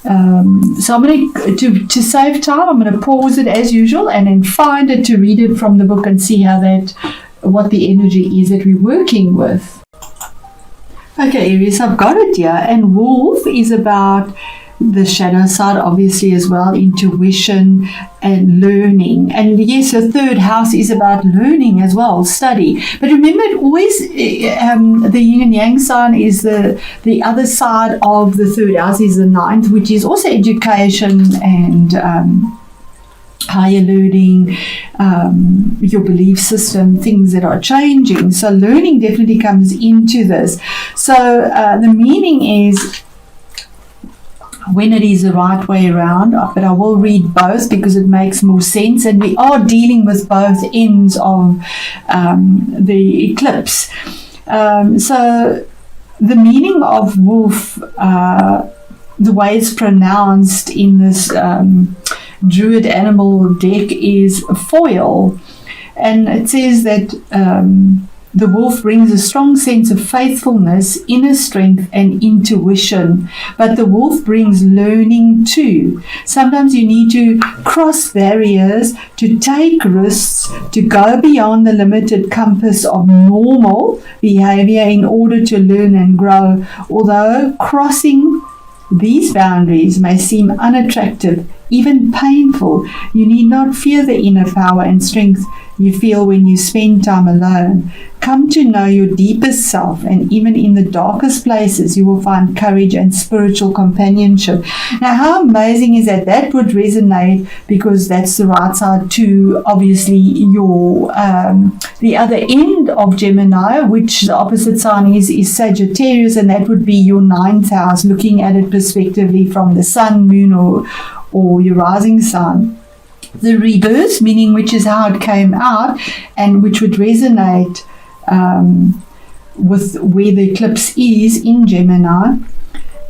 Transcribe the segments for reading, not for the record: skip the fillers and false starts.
So I'm going to save time, I'm going to pause it as usual and then find it to read it from the book and see what the energy is that we're working with. Okay, Aries, I've got it here. And wolf is about the shadow side, obviously, as well, intuition and learning. And yes, the third house is about learning as well, study. But remember, it always the yin and yang sign is the other side of the third house is the ninth, which is also education and higher learning, your belief system, things that are changing. So learning definitely comes into this. So the meaning is when it is the right way around, but I will read both because it makes more sense, and we are dealing with both ends of the eclipse. So the meaning of wolf, the way it's pronounced in this Druid animal deck is foil, and it says that the wolf brings a strong sense of faithfulness, inner strength and intuition, but the wolf brings learning too. Sometimes you need to cross barriers, to take risks, to go beyond the limited compass of normal behavior in order to learn and grow. Although crossing these boundaries may seem unattractive, even painful, you need not fear the inner power and strength you feel when you spend time alone. Come to know your deepest self, and even in the darkest places you will find courage and spiritual companionship. Now, how amazing is that? That would resonate because that's the right side to obviously your the other end of Gemini, which the opposite sign is Sagittarius, and that would be your ninth house, looking at it prospectively from the sun, moon or your rising sign. The reverse, meaning which is how it came out and which would resonate with where the eclipse is in Gemini,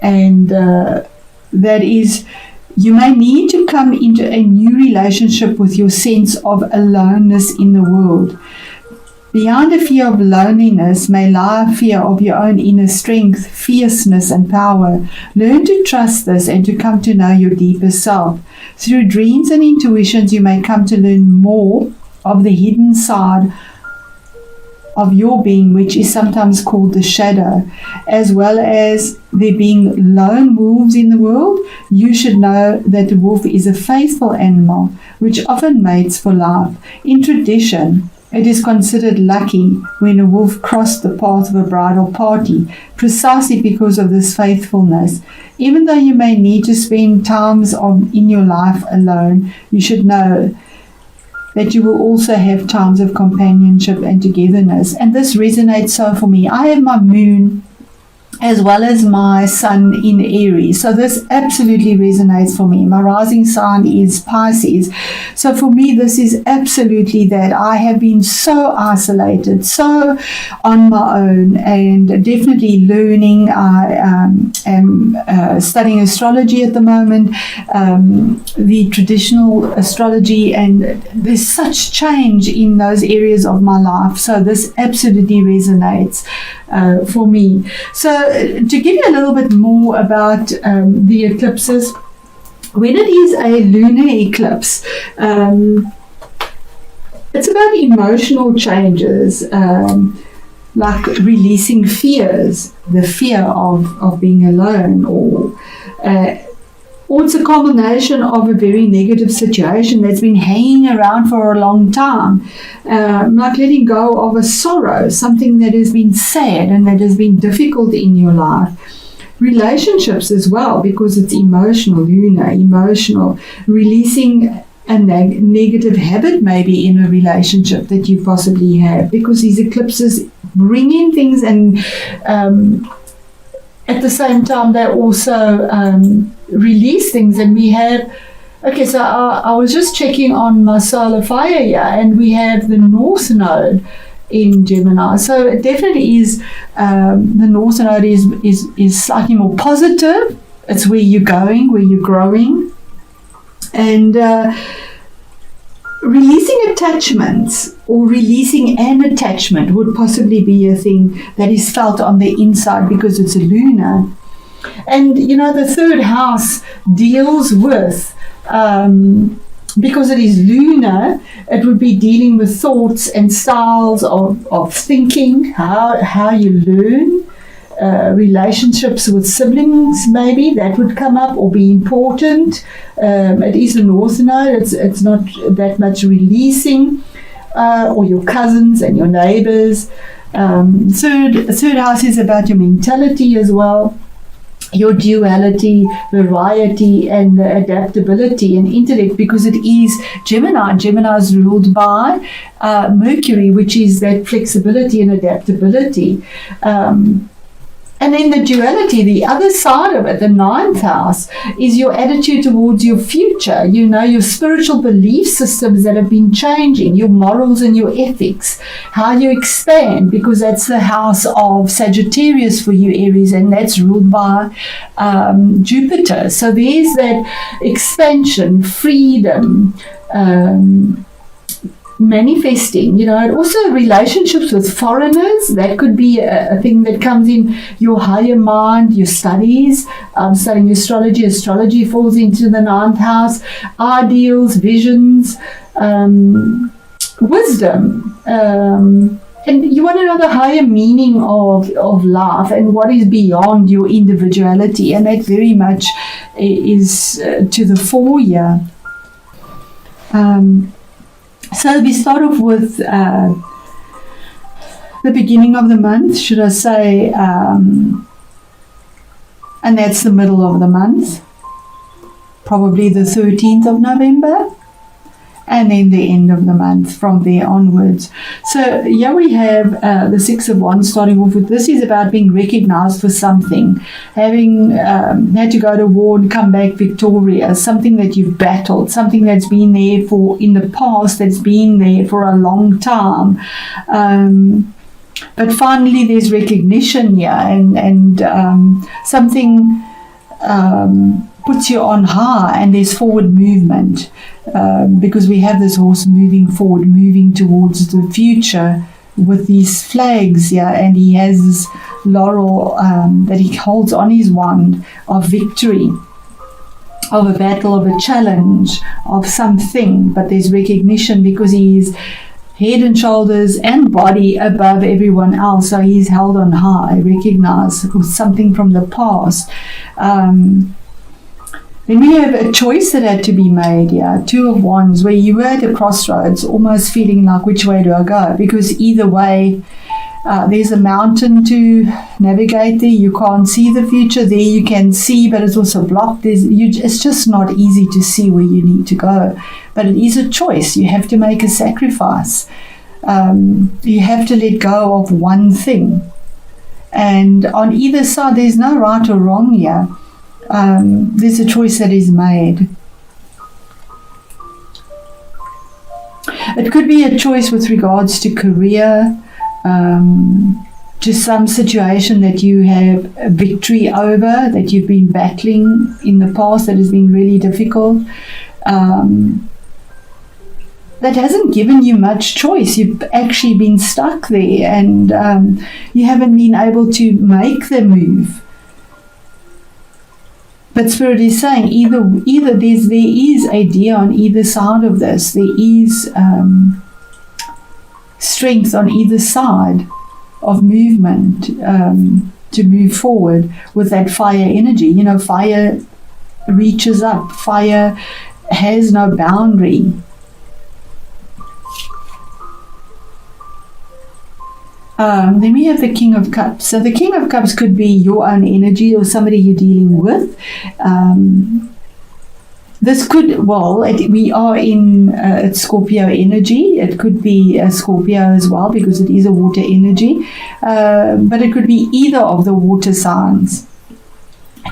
and that is, you may need to come into a new relationship with your sense of aloneness in the world. Behind a fear of loneliness may lie a fear of your own inner strength, fierceness and power. Learn to trust this and to come to know your deeper self. Through dreams and intuitions, you may come to learn more of the hidden side of your being, which is sometimes called the shadow. As well as there being lone wolves in the world, you should know that the wolf is a faithful animal, which often mates for life. In tradition, it is considered lucky when a wolf crossed the path of a bridal party, precisely because of this faithfulness. Even though you may need to spend times in your life alone, you should know that you will also have times of companionship and togetherness. And this resonates so for me. I have my moon as well as my sun in Aries. So this absolutely resonates for me. My rising sign is Pisces. So for me, this is absolutely that. I have been so isolated, so on my own, and definitely learning. I am studying astrology at the moment, the traditional astrology, and there's such change in those areas of my life. So this absolutely resonates for me. So to give you a little bit more about the eclipses, when it is a lunar eclipse, it's about emotional changes, like releasing fears, the fear of being alone, or it's a combination of a very negative situation that's been hanging around for a long time, like letting go of a sorrow, something that has been sad and that has been difficult in your life. Relationships as well, because it's emotional, lunar, emotional, releasing a negative habit maybe in a relationship that you possibly have, because these eclipses bring in things, and at the same time they also release things. And we have, okay, so I was just checking on my solar fire here, and we have the North Node in Gemini. So it definitely is, the North Node is slightly more positive. It's where you're going, where you're growing, and releasing attachments or releasing an attachment would possibly be a thing that is felt on the inside because it's a lunar. And the third house deals with, because it is lunar, it would be dealing with thoughts and styles of thinking, how you learn, relationships with siblings, maybe that would come up or be important. It is a north node, it's not that much releasing, or your cousins and your neighbors. Third house is about your mentality as well, your duality, variety, and adaptability and intellect, because it is Gemini. Gemini is ruled by Mercury, which is that flexibility and adaptability. And then the duality, the other side of it, the ninth house, is your attitude towards your future, your spiritual belief systems that have been changing, your morals and your ethics, how you expand, because that's the house of Sagittarius for you, Aries, and that's ruled by Jupiter. So there's that expansion, freedom, manifesting, and also relationships with foreigners. That could be a thing that comes in your higher mind, your studies, studying astrology falls into the ninth house, ideals, visions, wisdom, and you want to know the higher meaning of life and what is beyond your individuality, and that very much is to the fore here. So we start off with the beginning of the month, should I say, and that's the middle of the month, probably the 13th of November, and then the end of the month from there onwards. So here we have the Six of Wands starting off with. This is about being recognized for something, having had to go to war and come back victorious, something that you've battled, something that's been there for in the past, that's been there for a long time. But finally there's recognition here, and something puts you on high, and there's forward movement, because we have this horse moving forward, moving towards the future with these flags here, and he has this laurel that he holds on his wand of victory, of a battle, of a challenge, of something. But there's recognition because he is head and shoulders and body above everyone else, so he's held on high, recognized with something from the past. Then we have a choice that had to be made here, Two of Wands, where you were at a crossroads, almost feeling like, which way do I go? Because either way, there's a mountain to navigate there. You can't see the future. There you can see, but it's also blocked. It's just not easy to see where you need to go. But it is a choice. You have to make a sacrifice. You have to let go of one thing. And on either side, there's no right or wrong here. There's a choice that is made. It could be a choice with regards to career, to some situation that you have a victory over, that you've been battling in the past that has been really difficult, that hasn't given you much choice. You've actually been stuck there, and you haven't been able to make the move. But Spirit is saying either there is a deer on either side of this. There is strength on either side of movement to move forward with that fire energy. Fire reaches up. Fire has no boundary. Then we have the King of Cups. So the King of Cups could be your own energy or somebody you're dealing with. This could, we are in Scorpio energy. It could be a Scorpio as well, because it is a water energy. But it could be either of the water signs,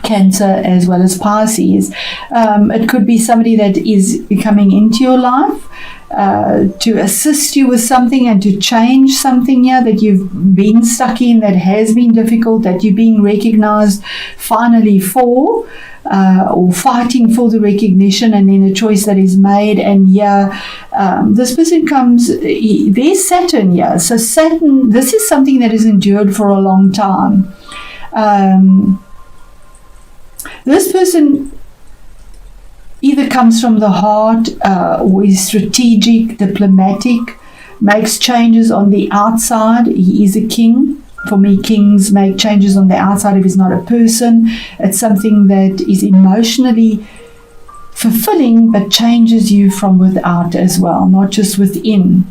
Cancer as well as Pisces. It could be somebody that is coming into your life to assist you with something and to change something here that you've been stuck in, that has been difficult, that you're being recognized finally for, or fighting for the recognition, and then a choice that is made. And this person comes, there's Saturn here. So Saturn, this is something that has endured for a long time. This person either comes from the heart or is strategic, diplomatic, makes changes on the outside. He is a king. For me, kings make changes on the outside if it's not a person. It's something that is emotionally fulfilling but changes you from without as well, not just within.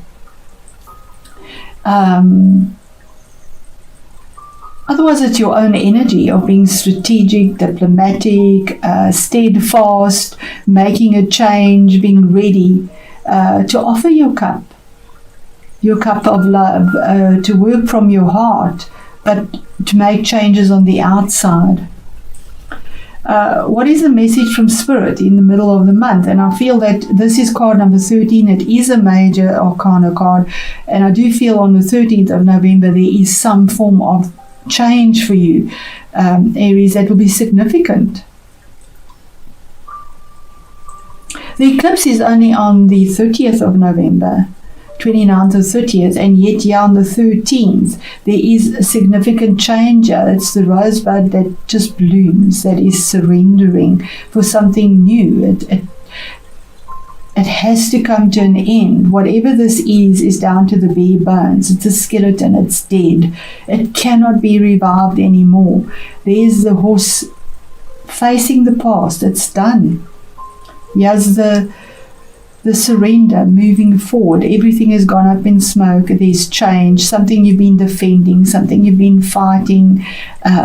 Otherwise, it's your own energy of being strategic, diplomatic, steadfast, making a change, being ready to offer your cup of love, to work from your heart, but to make changes on the outside. What is the message from Spirit in the middle of the month? And I feel that this is card number 13. It is a major arcana card, and I do feel on the 13th of November there is some form of change for you, Aries, that will be significant. The eclipse is only on the 30th of November, 29th or 30th, and yet here on the 13th there is a significant change. It's the rosebud that just blooms, that is surrendering for something new. It has to come to an end. Whatever this is down to the bare bones. It's a skeleton, it's dead. It cannot be revived anymore. There's the horse facing the past. It's done. Here's the surrender, moving forward. Everything has gone up in smoke. There's change, something you've been defending, something you've been fighting,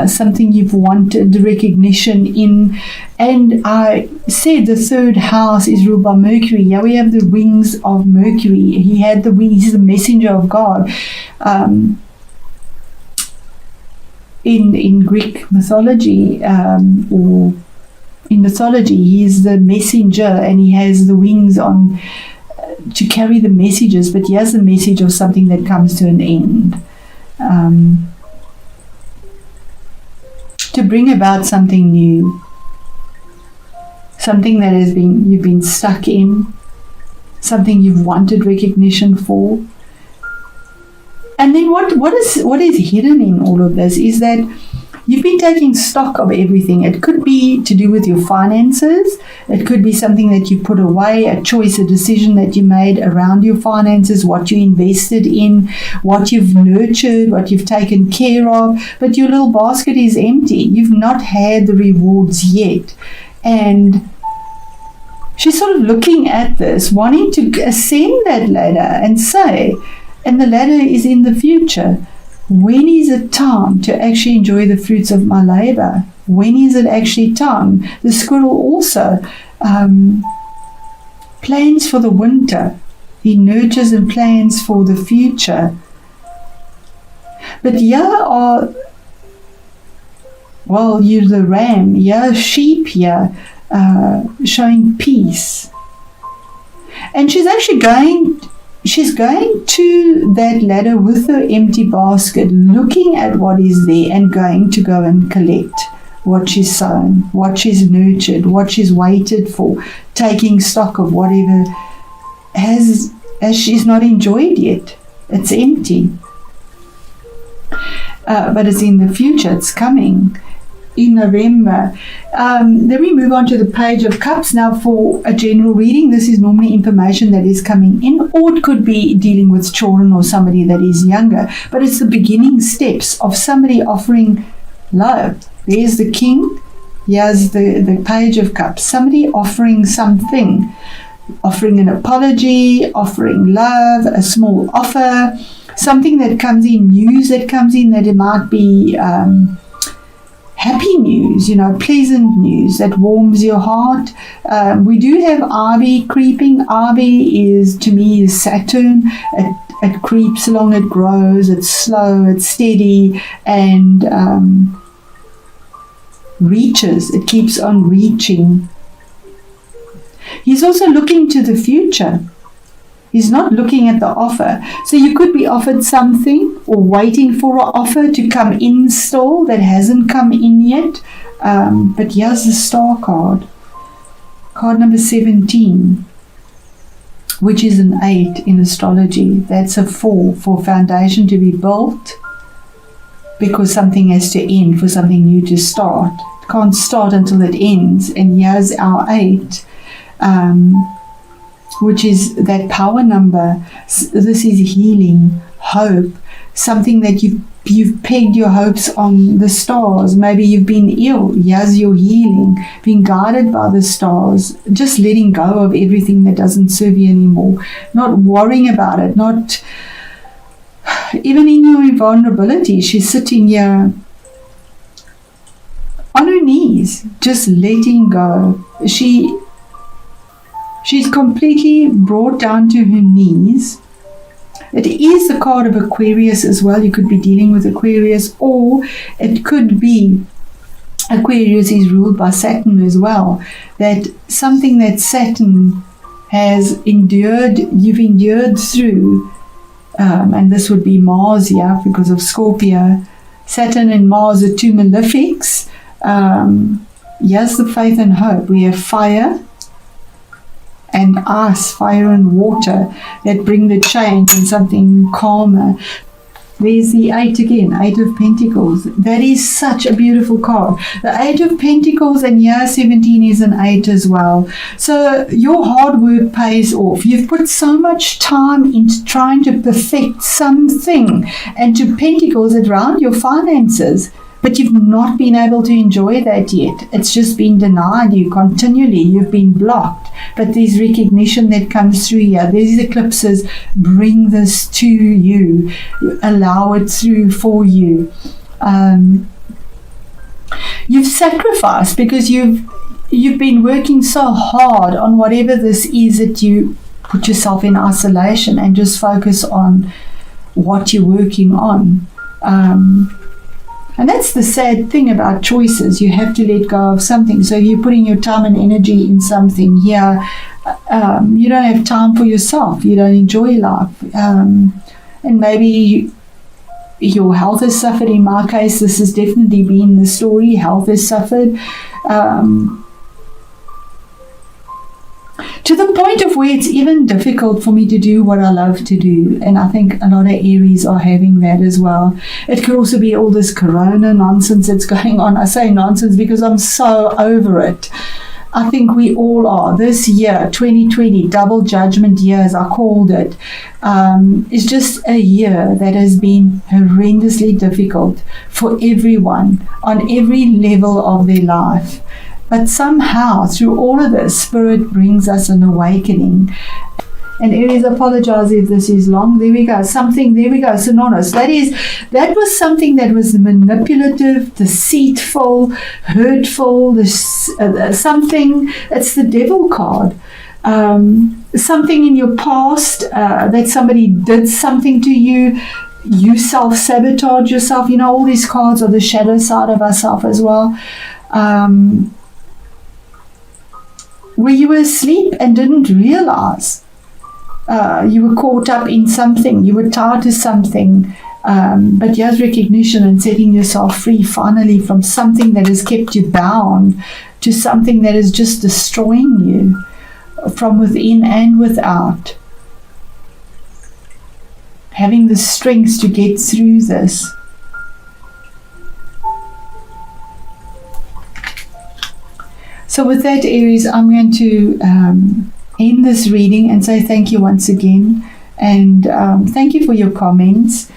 something you've wanted recognition in. And I said the third house is ruled by Mercury. Here we have the wings of Mercury. He had the wings, he's the messenger of God. In Greek mythology, or in mythology, he is the messenger, and he has the wings on to carry the messages, but he has the message of something that comes to an end, to bring about something new, something that you've been stuck in, something you've wanted recognition for. And then what is hidden in all of this is that you've been taking stock of everything. It could be to do with your finances. It could be something that you put away, a choice, a decision that you made around your finances, what you invested in, what you've nurtured, what you've taken care of. But your little basket is empty. You've not had the rewards yet. And she's sort of looking at this, wanting to ascend that ladder and say, and the ladder is in the future. When is it time to actually enjoy the fruits of my labor? When is it actually time? The squirrel also plans for the winter. He nurtures and plans for the future. But here are, well, you're the ram, here sheep here, showing peace. And she's actually going to that ladder with her empty basket, looking at what is there and going to go and collect what she's sown, what she's nurtured, what she's waited for, taking stock of whatever as she's not enjoyed yet. It's empty. But it's in the future, it's coming in November. Then we move on to the Page of Cups. Now, for a general reading, this is normally information that is coming in, or it could be dealing with children or somebody that is younger, but it's the beginning steps of somebody offering love. There's the King, here's the Page of Cups, somebody offering something, offering an apology, offering love, a small offer, something that comes in, news that comes in, that it might be happy news, pleasant news that warms your heart. We do have Ivy creeping. Ivy is, to me, is Saturn. It creeps along, it grows, it's slow, it's steady, and reaches. It keeps on reaching. He's also looking to the future. He's not looking at the offer. So you could be offered something or waiting for an offer to come in still that hasn't come in yet. But here's the Star card. Card number 17, which is an 8 in astrology. That's a 4 for foundation to be built, because something has to end for something new to start. can't start until it ends. And here's our 8, which is that power number. This is healing, hope, something that you've pegged your hopes on the stars. Maybe you've been ill. Here's your healing, being guided by the stars, just letting go of everything that doesn't serve you anymore, not worrying about it, not even in your vulnerability. She's sitting here on her knees, just letting go. She's completely brought down to her knees. It is the card of Aquarius as well. You could be dealing with Aquarius, or it could be Aquarius is ruled by Saturn as well. That something that Saturn has endured, you've endured through, and this would be Mars here because of Scorpio. Saturn and Mars are 2 malefics. Here's the faith and hope. We have fire and ice, fire and water, that bring the change and something calmer. There's the 8 again, 8 of Pentacles. That is such a beautiful card. The 8 of Pentacles, and year 17 is an 8 as well. So your hard work pays off. You've put so much time into trying to perfect something, and to Pentacles around your finances, but you've not been able to enjoy that yet. It's just been denied you continually. You've been blocked. But there's recognition that comes through here. These eclipses bring this to you. Allow it through for you. You've sacrificed because you've been working so hard on whatever this is, that you put yourself in isolation and just focus on what you're working on. And that's the sad thing about choices. You have to let go of something. So you're putting your time and energy in something here. You don't have time for yourself. You don't enjoy life. And maybe your health has suffered. In my case, this has definitely been the story. Health has suffered. To the point of where it's even difficult for me to do what I love to do. And I think a lot of Aries are having that as well. It could also be all this corona nonsense that's going on. I say nonsense because I'm so over it. I think we all are. This year, 2020, double judgment year, as I called it, is just a year that has been horrendously difficult for everyone on every level of their life. But somehow, through all of this, Spirit brings us an awakening. And Aries, apologize if this is long. There we go. There we go. Synonymous. That was something that was manipulative, deceitful, hurtful, something. It's the devil card. Something in your past that somebody did something to you. You self-sabotage yourself. You know, all these cards are the shadow side of ourselves as well. Where you were asleep and didn't realize. You were caught up in something. You were tied to something. But here's recognition and setting yourself free finally from something that has kept you bound to something that is just destroying you from within and without. Having the strength to get through this. So with that, Aries, I'm going to end this reading and say thank you once again. And thank you for your comments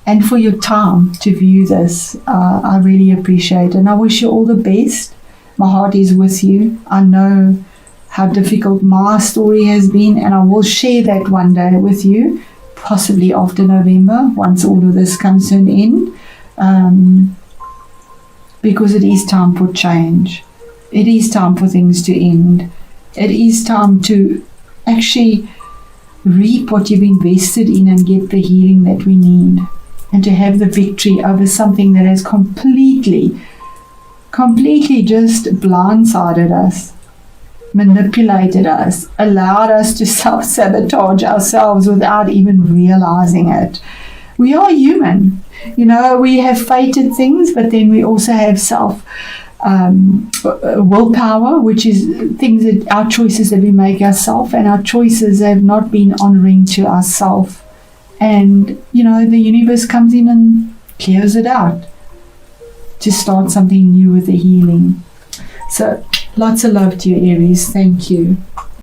and for your time to view this. I really appreciate it. And I wish you all the best. My heart is with you. I know how difficult my story has been, and I will share that one day with you, possibly after November, once all of this comes to an end. Because it is time for change. It is time for things to end. It is time to actually reap what you've invested in and get the healing that we need. And to have the victory over something that has completely just blindsided us, manipulated us, allowed us to self-sabotage ourselves without even realizing it. We are human. You know, we have fated things, but then we also have willpower, which is things that our choices that we make ourselves, and our choices have not been honoring to ourselves. And you know, the universe comes in and clears it out to start something new with the healing. So lots of love to you, Aries. Thank you.